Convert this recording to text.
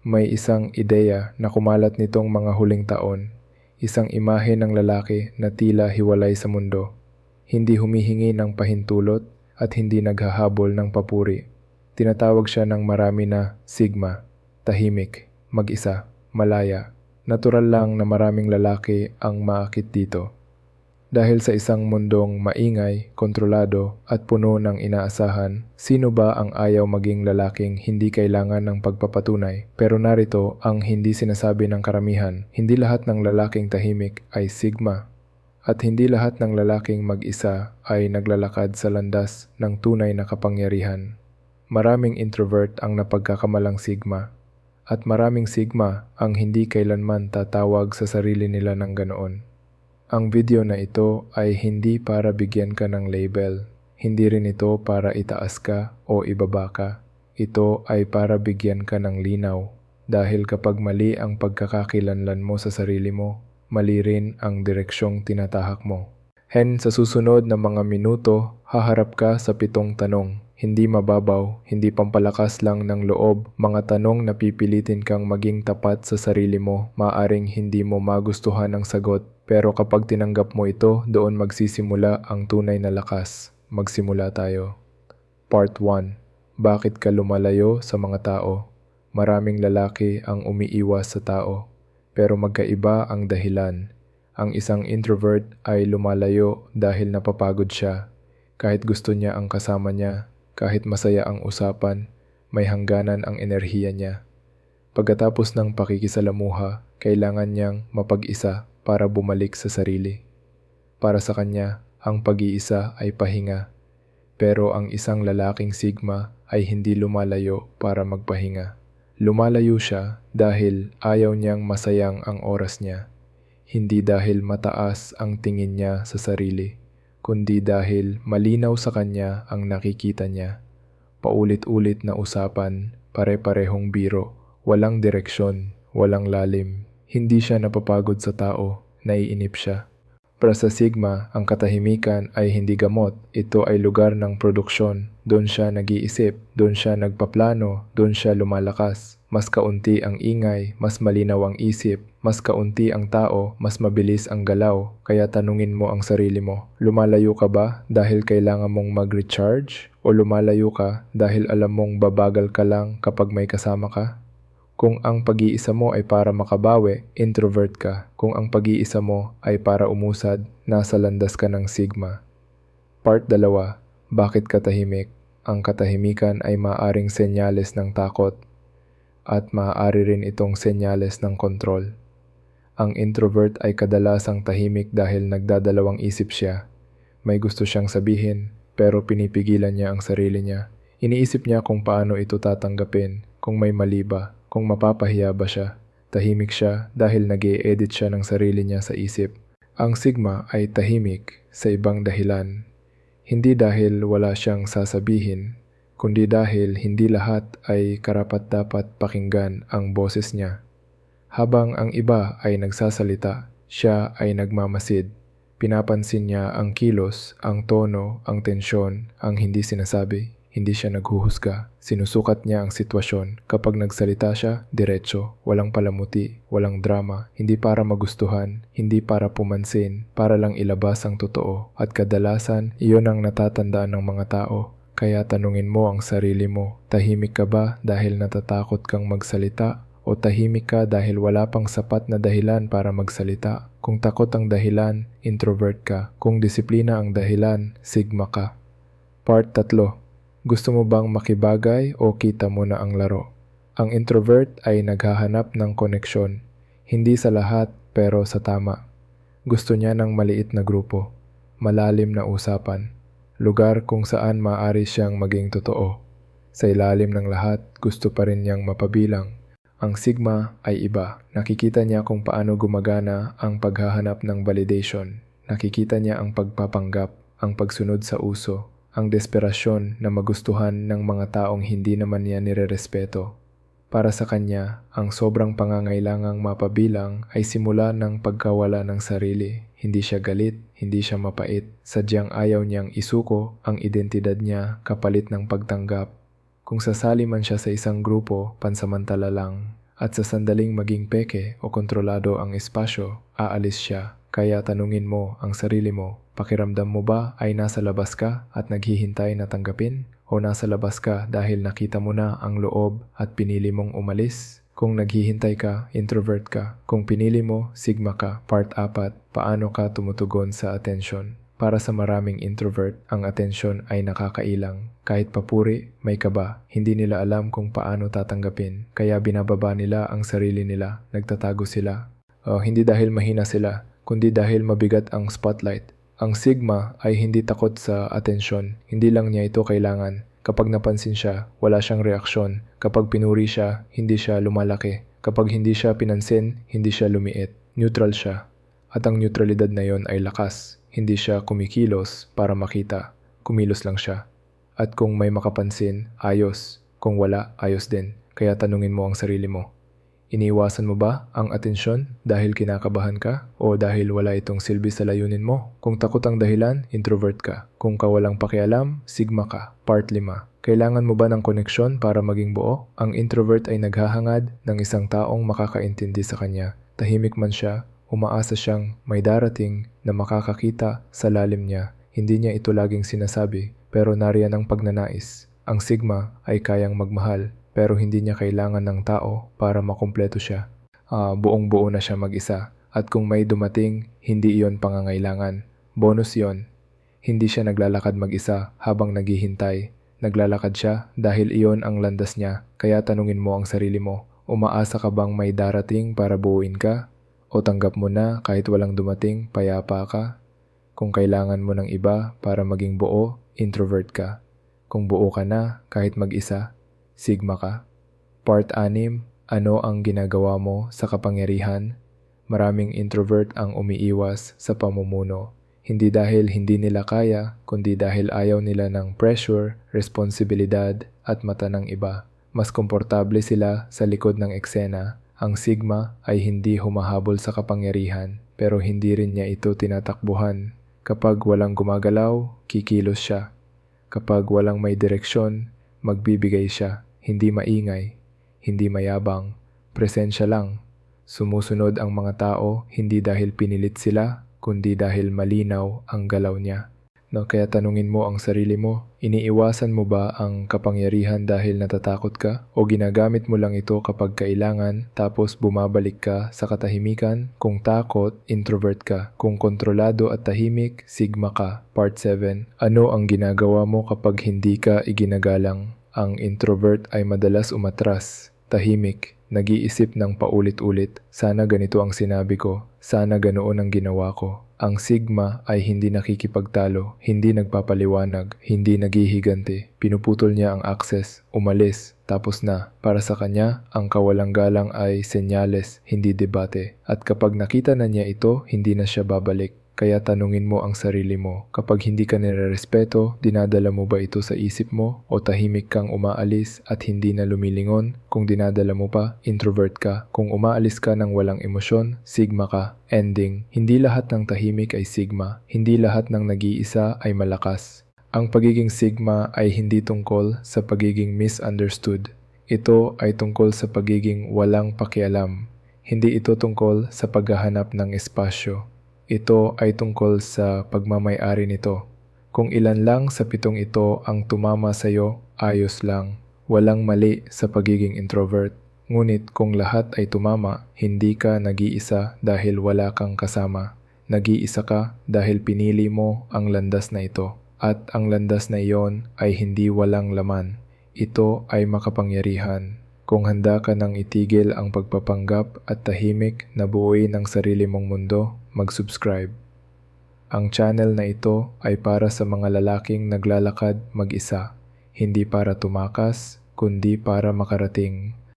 May isang ideya na kumalat nitong mga huling taon, isang imahe ng lalaki na tila hiwalay sa mundo, hindi humihingi ng pahintulot at hindi naghahabol ng papuri. Tinatawag siya ng marami na Sigma, tahimik, mag-isa, malaya. Natural lang na maraming lalaki ang maakit dito. Dahil sa isang mundong maingay, kontrolado at puno ng inaasahan, sino ba ang ayaw maging lalaking hindi kailangan ng pagpapatunay? Pero narito ang hindi sinasabi ng karamihan. Hindi lahat ng lalaking tahimik ay Sigma. At hindi lahat ng lalaking mag-isa ay naglalakad sa landas ng tunay na kapangyarihan. Maraming introvert ang napagkakamalang Sigma. At maraming Sigma ang hindi kailanman tatawag sa sarili nila ng ganoon. Ang video na ito ay hindi para bigyan ka ng label. Hindi rin ito para itaas ka o ibaba ka. Ito ay para bigyan ka ng linaw. Dahil kapag mali ang pagkakakilanlan mo sa sarili mo, mali rin ang direksyong tinatahak mo. Sa susunod na mga minuto, haharap ka sa 7 tanong. Hindi mababaw, hindi pampalakas lang ng loob, mga tanong na pipilitin kang maging tapat sa sarili mo. Maaring hindi mo magustuhan ang sagot, pero kapag tinanggap mo ito, doon magsisimula ang tunay na lakas. Magsimula tayo. Part 1. Bakit ka lumalayo sa mga tao? Maraming lalaki ang umiiwas sa tao, pero magkaiba ang dahilan. Ang isang introvert ay lumalayo dahil napapagod siya. Kahit gusto niya ang kasama niya, kahit masaya ang usapan, may hangganan ang enerhiya niya. Pagkatapos ng pakikisalamuha, kailangan niyang mapag-isa para bumalik sa sarili. Para sa kanya, ang pag-iisa ay pahinga. Pero ang isang lalaking Sigma ay hindi lumalayo para magpahinga. Lumalayo siya dahil ayaw niyang masayang ang oras niya. Hindi dahil mataas ang tingin niya sa sarili, kundi dahil malinaw sa kanya ang nakikita niya. Paulit-ulit na usapan, pare-parehong biro, walang direksyon, walang lalim. Hindi siya napapagod sa tao, naiinip siya. Para sa Sigma, ang katahimikan ay hindi gamot. Ito ay lugar ng produksyon. Doon siya nag-iisip, doon siya nagpaplano, doon siya lumalakas. Mas kaunti ang ingay, mas malinaw ang isip. Mas kaunti ang tao, mas mabilis ang galaw. Kaya tanungin mo ang sarili mo, lumalayo ka ba dahil kailangan mong mag-recharge? O lumalayo ka dahil alam mong babagal ka lang kapag may kasama ka? Kung ang pag-iisa mo ay para makabawi, introvert ka. Kung ang pag-iisa mo ay para umusad, nasa landas ka ng Sigma. Part 2. Bakit katahimik? Ang katahimikan ay maaaring senyales ng takot at maaari rin itong senyales ng kontrol. Ang introvert ay kadalasang tahimik dahil nagdadalawang isip siya. May gusto siyang sabihin, pero pinipigilan niya ang sarili niya. Iniisip niya kung paano ito tatanggapin, kung may mali ba, kung mapapahiya ba siya. Tahimik siya dahil nag-e-edit siya ng sarili niya sa isip. Ang Sigma ay tahimik sa ibang dahilan. Hindi dahil wala siyang sasabihin, kundi dahil hindi lahat ay karapat-dapat pakinggan ang boses niya. Habang ang iba ay nagsasalita, siya ay nagmamasid. Pinapansin niya ang kilos, ang tono, ang tensyon, ang hindi sinasabi. Hindi siya naghuhusga. Sinusukat niya ang sitwasyon. Kapag nagsalita siya, diretso, walang palamuti, walang drama. Hindi para magustuhan, hindi para pumansin, para lang ilabas ang totoo. At kadalasan, iyon ang natatandaan ng mga tao. Kaya tanungin mo ang sarili mo, tahimik ka ba dahil natatakot kang magsalita? O tahimik ka dahil wala pang sapat na dahilan para magsalita? Kung takot ang dahilan, introvert ka. Kung disiplina ang dahilan, Sigma ka. Part 3. Gusto mo bang makibagay o kita mo na ang laro? Ang introvert ay naghahanap ng koneksyon. Hindi sa lahat pero sa tama. Gusto niya ng maliit na grupo, malalim na usapan, lugar kung saan maaari siyang maging totoo. Sa ilalim ng lahat, gusto pa rin niyang mapabilang. Ang Sigma ay iba. Nakikita niya kung paano gumagana ang paghahanap ng validation. Nakikita niya ang pagpapanggap, ang pagsunod sa uso, ang desperasyon na magustuhan ng mga taong hindi naman niya nirerespeto. Para sa kanya, ang sobrang pangangailangang mapabilang ay simula ng pagkawala ng sarili. Hindi siya galit, hindi siya mapait. Sadyang ayaw niyang isuko ang identidad niya kapalit ng pagtanggap. Kung sasali man siya sa isang grupo, pansamantala lang. At sa sandaling maging peke o kontrolado ang espasyo, aalis siya. Kaya tanungin mo ang sarili mo, pakiramdam mo ba ay nasa labas ka at naghihintay na tanggapin? O nasa labas ka dahil nakita mo na ang loob at pinili mong umalis? Kung naghihintay ka, introvert ka. Kung pinili mo, sigma ka. Part 4, paano ka tumutugon sa atensyon? Para sa maraming introvert, ang atensyon ay nakakailang. Kahit papuri, may kaba. Hindi nila alam kung paano tatanggapin. Kaya binababa nila ang sarili nila. Nagtatago sila. Hindi dahil mahina sila, kundi dahil mabigat ang spotlight. Ang sigma ay hindi takot sa atensyon. Hindi lang niya ito kailangan. Kapag napansin siya, wala siyang reaksyon. Kapag pinuri siya, hindi siya lumalaki. Kapag hindi siya pinansin, hindi siya lumiit. Neutral siya. At ang neutralidad na yon ay lakas. Hindi siya kumikilos para makita. Kumilos lang siya. At kung may makapansin, ayos. Kung wala, ayos din. Kaya tanungin mo ang sarili mo. Iniiwasan mo ba ang atensyon dahil kinakabahan ka o dahil wala itong silbi sa layunin mo? Kung takot ang dahilan, introvert ka. Kung kawalang pakialam, sigma ka. Part 5. Kailangan mo ba ng koneksyon para maging buo? Ang introvert ay naghahangad ng isang taong makakaintindi sa kanya. Tahimik man siya, umaasa siyang may darating na makakakita sa lalim niya. Hindi niya ito laging sinasabi, pero nariyan ang pagnanais. Ang sigma ay kayang magmahal, pero hindi niya kailangan ng tao para makumpleto siya. Buong-buo na siya mag-isa. At kung may dumating, hindi iyon pangangailangan. Bonus iyon. Hindi siya naglalakad mag-isa habang naghihintay. Naglalakad siya dahil iyon ang landas niya. Kaya tanungin mo ang sarili mo, umaasa ka bang may darating para buuin ka? O tanggap mo na kahit walang dumating, payapa ka? Kung kailangan mo ng iba para maging buo, introvert ka. Kung buo ka na kahit mag-isa, sigma ka. Part 6, ano ang ginagawa mo sa kapangyarihan? Maraming introvert ang umiiwas sa pamumuno. Hindi dahil hindi nila kaya, kundi dahil ayaw nila ng pressure, responsibilidad at mata ng iba. Mas komportable sila sa likod ng eksena. Ang sigma ay hindi humahabol sa kapangyarihan, pero hindi rin niya ito tinatakbuhan. Kapag walang gumagalaw, kikilos siya. Kapag walang may direksyon, magbibigay siya. Hindi maingay, hindi mayabang, presensya lang. Sumusunod ang mga tao hindi dahil pinilit sila, kundi dahil malinaw ang galaw niya. Kaya tanungin mo ang sarili mo, iniiwasan mo ba ang kapangyarihan dahil natatakot ka? O ginagamit mo lang ito kapag kailangan tapos bumabalik ka sa katahimikan? Kung takot, introvert ka. Kung kontrolado at tahimik, sigma ka. Part 7, ano ang ginagawa mo kapag hindi ka iginagalang? Ang introvert ay madalas umatras, tahimik, nag-iisip ng paulit-ulit. Sana ganito ang sinabi ko, sana ganoon ang ginawa ko. Ang sigma ay hindi nakikipagtalo, hindi nagpapaliwanag, hindi naghihiganti. Pinuputol niya ang access, umalis, tapos na. Para sa kanya, ang kawalang galang ay senyales, hindi debate. At kapag nakita na niya ito, hindi na siya babalik. Kaya tanungin mo ang sarili mo, kapag hindi ka nirerespeto, dinadala mo ba ito sa isip mo? O tahimik kang umaalis at hindi na lumilingon? Kung dinadala mo pa, introvert ka. Kung umaalis ka ng walang emosyon, sigma ka. Ending, hindi lahat ng tahimik ay sigma. Hindi lahat ng nag-iisa ay malakas. Ang pagiging sigma ay hindi tungkol sa pagiging misunderstood. Ito ay tungkol sa pagiging walang pakialam. Hindi ito tungkol sa paghahanap ng espasyo. Ito ay tungkol sa pagmamay-ari nito. Kung ilan lang sa 7 ito ang tumama sa iyo, ayos lang. Walang mali sa pagiging introvert. Ngunit kung lahat ay tumama, hindi ka nag-iisa dahil wala kang kasama. Nag-iisa ka dahil pinili mo ang landas na ito. At ang landas na iyon ay hindi walang laman. Ito ay makapangyarihan. Kung handa ka nang itigil ang pagpapanggap at tahimik na buuin ang sarili mong mundo, mag-subscribe. Ang channel na ito ay para sa mga lalaking naglalakad mag-isa, hindi para tumakas, kundi para makarating.